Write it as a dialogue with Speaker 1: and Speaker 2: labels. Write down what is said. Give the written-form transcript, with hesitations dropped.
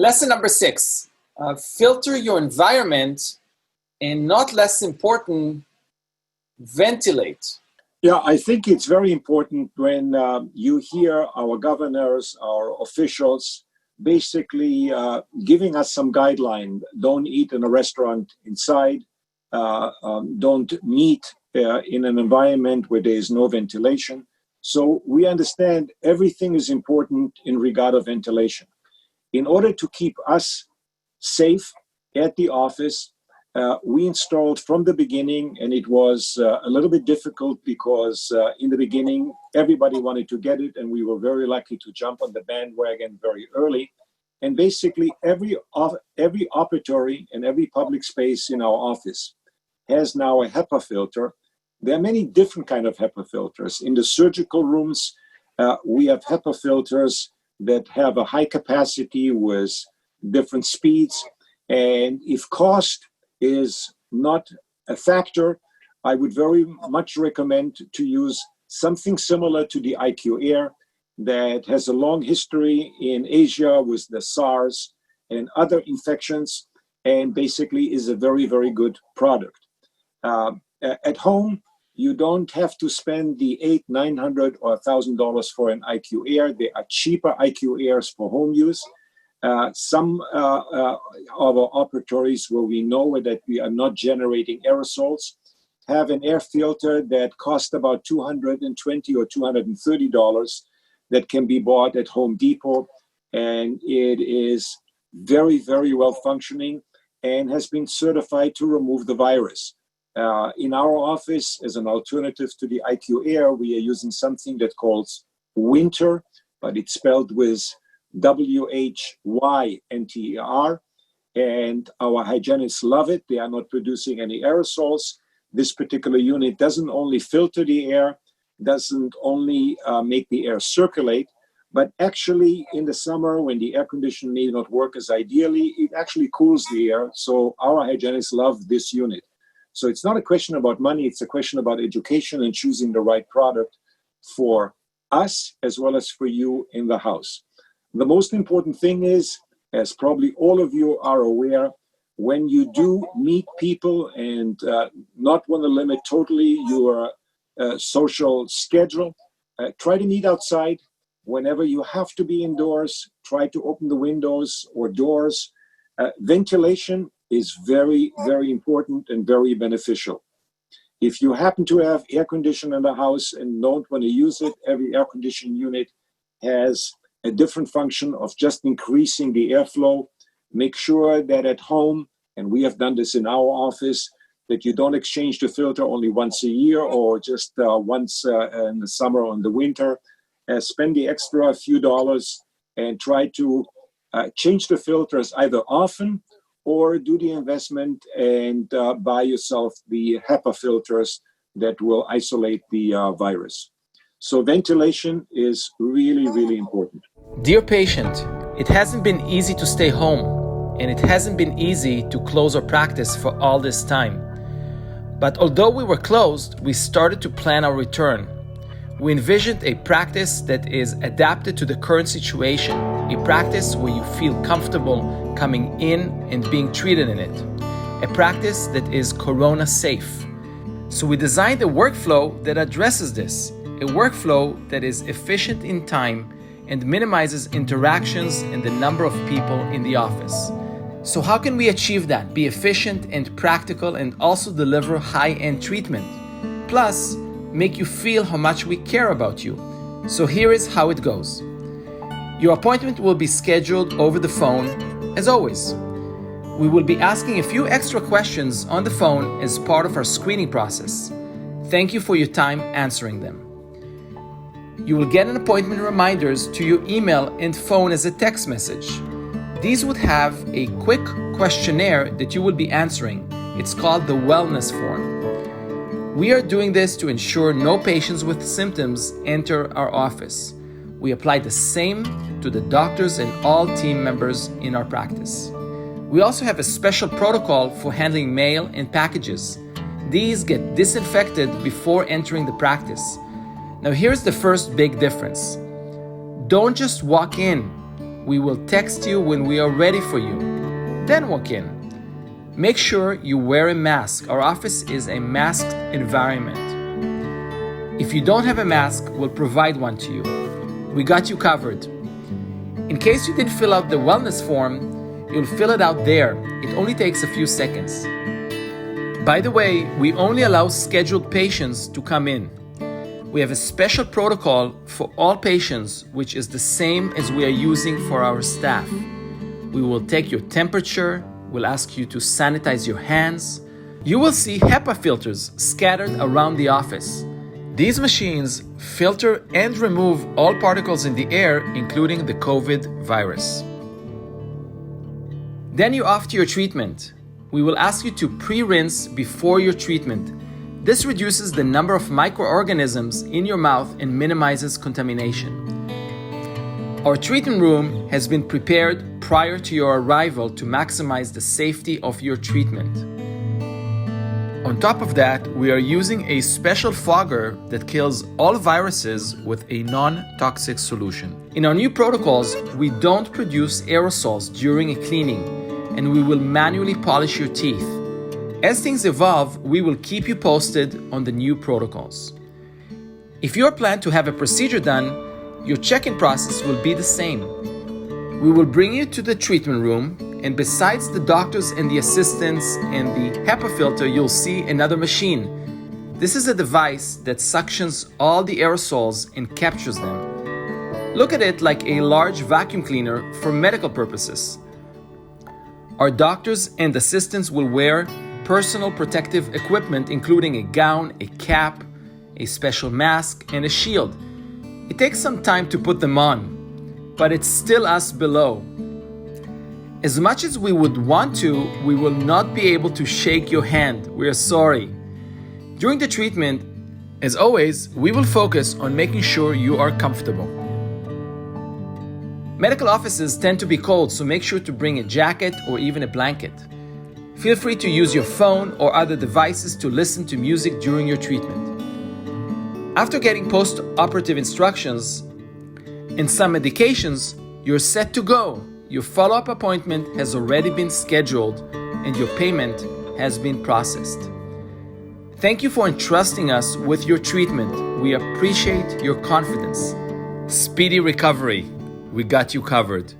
Speaker 1: Lesson number 6, filter your environment, and not less important, ventilate.
Speaker 2: Yeah, I think it's very important when you hear our governors, our officials, basically giving us some guideline. Don't eat in a restaurant inside. Don't meet in an environment where there is no ventilation. So we understand everything is important in regard of ventilation. In order to keep us safe at the office, we installed from the beginning, and it was a little bit difficult because in the beginning, everybody wanted to get it, and we were very lucky to jump on the bandwagon very early. And basically, every operatory and every public space in our office has now a HEPA filter. There are many different kind of HEPA filters. In the surgical rooms, we have HEPA filters that have a high capacity with different speeds. And if cost is not a factor, I would very much recommend to use something similar to the IQ Air that has a long history in Asia with the SARS and other infections, and basically is a very, very good product. At home, you don't have to spend the $800, $900, or $1,000 for an IQ Air. There are cheaper IQ Airs for home use. Some of our operatories where we know that we are not generating aerosols have an air filter that costs about $220 or $230 that can be bought at Home Depot. And it is very, very well functioning and has been certified to remove the virus. In our office, as an alternative to the IQ Air, we are using something that calls Winter, but it's spelled with WHYNTER, and our hygienists love it. They are not producing any aerosols. This particular unit doesn't only filter the air, doesn't only make the air circulate, but actually in the summer when the air conditioning may not work as ideally, it actually cools the air. So our hygienists love this unit. So it's not a question about money, it's a question about education and choosing the right product for us as well as for you in the house. The most important thing is, as probably all of you are aware, when you do meet people and not want to limit totally your social schedule, try to meet outside. Whenever you have to be indoors, try to open the windows or doors. Ventilation is very, very important and very beneficial. If you happen to have air conditioning in the house and don't want to use it, every air conditioning unit has a different function of just increasing the airflow. Make sure that at home, and we have done this in our office, that you don't exchange the filter only once a year or just once in the summer or in the winter. Spend the extra few dollars and try to change the filters either often or do the investment and buy yourself the HEPA filters that will isolate the virus. So ventilation is really, really important.
Speaker 1: Dear patient, it hasn't been easy to stay home, and it hasn't been easy to close our practice for all this time. But although we were closed, we started to plan our return. We envisioned a practice that is adapted to the current situation, a practice where you feel comfortable coming in and being treated in it, a practice that is corona safe. So we designed a workflow that addresses this, a workflow that is efficient in time and minimizes interactions and the number of people in the office. So how can we achieve that? Be efficient and practical and also deliver high-end treatment. Plus, make you feel how much we care about you. So here is how it goes. Your appointment will be scheduled over the phone, as always. We will be asking a few extra questions on the phone as part of our screening process. Thank you for your time answering them. You will get an appointment reminders to your email and phone as a text message. These would have a quick questionnaire that you will be answering. It's called the wellness form. We are doing this to ensure no patients with symptoms enter our office. We apply the same to the doctors and all team members in our practice. We also have a special protocol for handling mail and packages. These get disinfected before entering the practice. Now here's the first big difference. Don't just walk in. We will text you when we are ready for you. Then walk in. Make sure you wear a mask. Our office is a masked environment. If you don't have a mask, we'll provide one to you. We got you covered. In case you didn't fill out the wellness form, you'll fill it out there. It only takes a few seconds. By the way, we only allow scheduled patients to come in. We have a special protocol for all patients, which is the same as we are using for our staff. We will take your temperature, we'll ask you to sanitize your hands. You will see HEPA filters scattered around the office. These machines filter and remove all particles in the air, including the COVID virus. Then you're off to your treatment. We will ask you to pre-rinse before your treatment. This reduces the number of microorganisms in your mouth and minimizes contamination. Our treatment room has been prepared prior to your arrival to maximize the safety of your treatment. On top of that, we are using a special fogger that kills all viruses with a non-toxic solution. In our new protocols, we don't produce aerosols during a cleaning, and we will manually polish your teeth. As things evolve, we will keep you posted on the new protocols. If you are planned to have a procedure done, your check-in process will be the same. We will bring you to the treatment room, and besides the doctors and the assistants and the HEPA filter, you'll see another machine. This is a device that suctions all the aerosols and captures them. Look at it like a large vacuum cleaner for medical purposes. Our doctors and assistants will wear personal protective equipment, including a gown, a cap, a special mask, and a shield. It takes some time to put them on, but it's still us below. As much as we would want to, we will not be able to shake your hand. We are sorry. During the treatment, as always, we will focus on making sure you are comfortable. Medical offices tend to be cold, so make sure to bring a jacket or even a blanket. Feel free to use your phone or other devices to listen to music during your treatment. After getting post-operative instructions and some medications, you're set to go. Your follow-up appointment has already been scheduled and your payment has been processed. Thank you for entrusting us with your treatment. We appreciate your confidence. Speedy recovery. We got you covered.